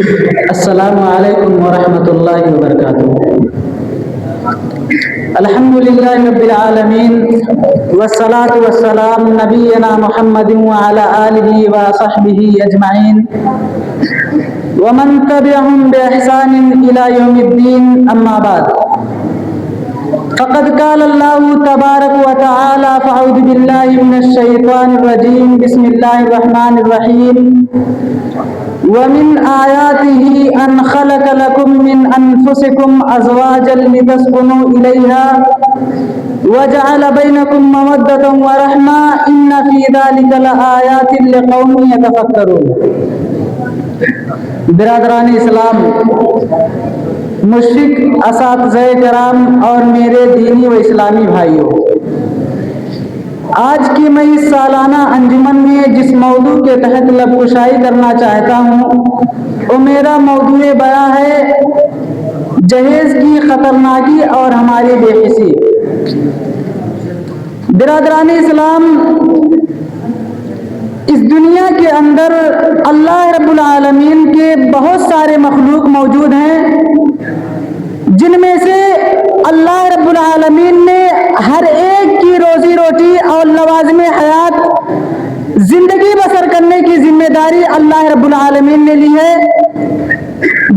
السلام علیکم ورحمۃ اللہ وبرکاتہ۔ الحمد للہ رب العالمین والصلاة والسلام نبینا محمد وعلی آلہ وصحبہ اجمعین ومن تبعهم بإحسان إلى يوم الدین، اما بعد فقد قال اللہ تبارک وتعالی فاعوذ باللہ من الشیطان الرجیم بسم اللہ الرحمن الرحیم ومن آیاته ان خلق لكم من انفسكم ازواجا لتسكنوا اليها وجعل بينكم مودة ورحمة ان في ذلك لآیات لقوم يتفکرون۔ برادران اسلام، مشرق اساتذہ کرام اور میرے دینی و اسلامی بھائیوں، آج کی میں اس سالانہ انجمن میں جس موضوع کے تحت لب کشائی کرنا چاہتا ہوں وہ میرا موضوع بیان ہے جہیز کی خطرناکی اور ہماری بے حسی۔ برادران اسلام، اس دنیا کے اندر اللہ رب العالمین کے بہت سارے مخلوق موجود ہیں جن میں سے اللہ رب العالمین نے ہر ایک کی روزی روٹی اور لوازم حیات زندگی بسر کرنے کی ذمہ داری اللہ رب العالمین نے لی ہے۔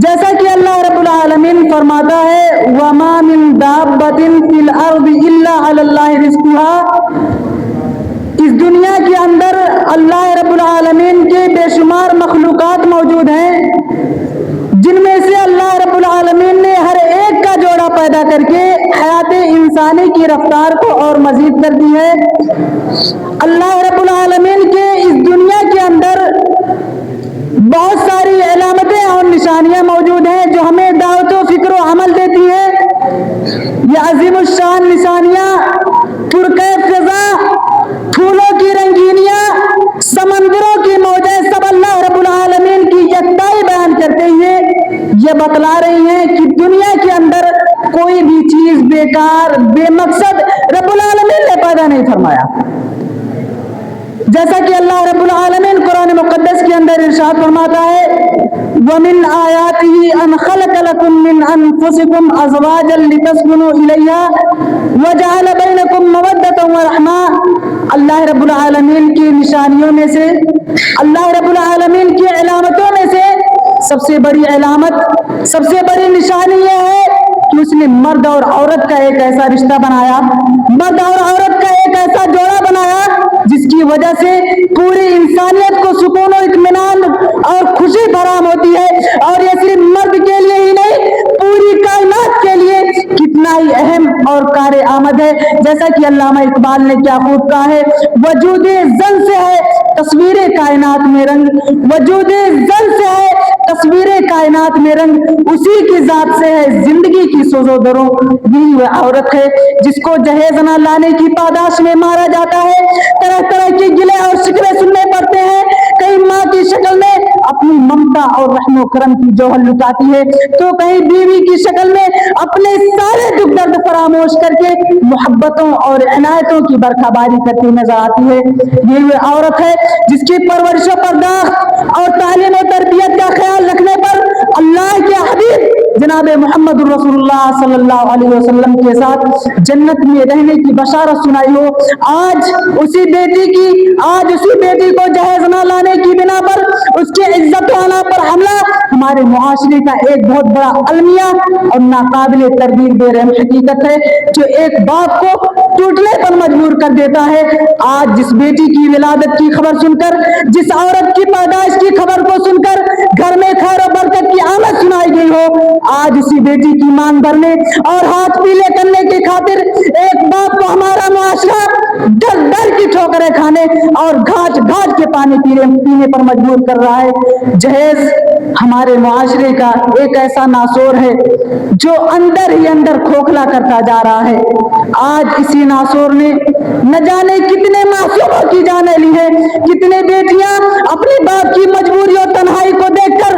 جیسا کہ اللہ رب العالمین فرماتا ہے وَمَا مِن دَابَّةٍ فِي الْأَرْضِ إِلَّا عَلَى اللَّهِ رِزْقُهَا۔ اس دنیا کے اندر اللہ رب العالمین کے بے شمار مخلوقات موجود ہیں جن میں سے اللہ رب العالمین نے ہر ایک کا جوڑا پیدا کر کے حیات انسانی کی رفتار کو اور مزید کر دی ہے۔ اللہ رب العالمین کے اس دنیا کے اندر بہت ساری علامتیں اور نشانیاں موجود ہیں جو ہمیں دعوت و فکر و عمل دیتی ہیں۔ یہ عظیم الشان نشانیاں پرکیف فضا، پھولوں کی رنگینیاں، سمندروں کی موجیں سب اللہ رب العالمین کی یکتائی بیان کرتے ہوئے یہ بتلا رہی ہیں کہ دنیا کے اندر کوئی بھی چیز بیکار بے مقصد رب العالمین نے پیدا نہیں فرمایا۔ جیسا کہ اللہ رب العالمین قرآن مقدس کے اندر ارشاد فرماتا ہے وَمِنْ آیَاتِهِ أَنْ خَلَقَ لَكُم مِّنْ أَنفُسِكُمْ أَزْوَاجًا لِتَسْكُنُوا إِلَيْهَا وَجَعَلَ بَيْنَكُم مَّوَدَّةً وَرَحْمَةً۔ اللہ رب العالمین کی نشانیوں میں سے، اللہ رب العالمین کی علامتوں میں سے سب سے بڑی علامت، سب سے بڑی نشانی یہ ہے کہ اس نے مرد اور عورت کا ایک ایسا رشتہ بنایا، مرد اور عورت کا ایک ایسا جوڑا بنایا جس کی وجہ سے پوری انسانیت کو سکون و اطمینان اور خوشی فراہم ہوتی ہے، اور یہ صرف مرد کے لیے ہی نہیں پوری کائنات کے لیے کتنا ہی اہم اور کار آمد ہے۔ جیسا کہ علامہ اقبال نے کیا خوب کہا ہے وجود زن سے ہے تصویر کائنات میں رنگ، وجود زن سے ہے تصویر کائنات میں رنگ، اسی کی ذات سے ہے زندگی کی سوز و دروں، یہی وہ عورت ہے جس کو جہیز نہ لانے کی پاداش میں مارا جاتا ہے۔ طرح طرح کے گلے اور شکوے سننے پڑتے ہیں، کہیں ماں کی شکل میں اپنی ممتا اور رحم و کرم کی جوہر لٹاتی ہے تو کہیں بیوی کی شکل میں اپنے سارے دکھ درد فراموش کر کے محبتوں اور عنایتوں کی برکھا باری کرتی نظر آتی ہے۔ یہ وہ عورت ہے جس کی پرورش و پرداخت اور تعلیم و تربیت کا خیال رکھنے پر اللہ کے حبیب جناب محمد رسول اللہ صلی اللہ علیہ وسلم کے ساتھ جنت میں رہنے کی بشارت سنائی ہو، آج اسی بیٹی کو جہیز نہ لانے کی بنا پر اس کے عزت و اعلیٰ پر حملہ ہمارے معاشرے کا ایک بہت بڑا المیہ اور ناقابل تردید بے رحم حقیقت ہے جو ایک باپ کو ٹوٹنے پر مجبور کر دیتا ہے۔ آج جس بیٹی کی ولادت کی خبر سن کر، جس عورت کی پیدائش کی خبر کو سن کر گھر میں خیر و برکت کی آمد سنائی گئی ہو، آج اسی بیٹی کی مانگ بھرنے اور ہاتھ پیلے کرنے کی خاطر ایک باپ کو ہمارا معاشرہ ڈر ڈر کی ٹھوکریں کھانے اور گھاٹ گھاٹ کے پانی پینے پر مجبور کر رہا ہے۔ جہیز ہمارے معاشرے کا ایک ایسا ناسور ہے جو اندر ہی اندر کھوکھلا کرتا جا رہا ہے۔ آج اسی ناسور نے نہ جانے کتنے معصوموں کی جانیں لی ہیں، کتنے بیٹیاں اپنے باپ کی مجبوری اور تنہائی کو دیکھ کر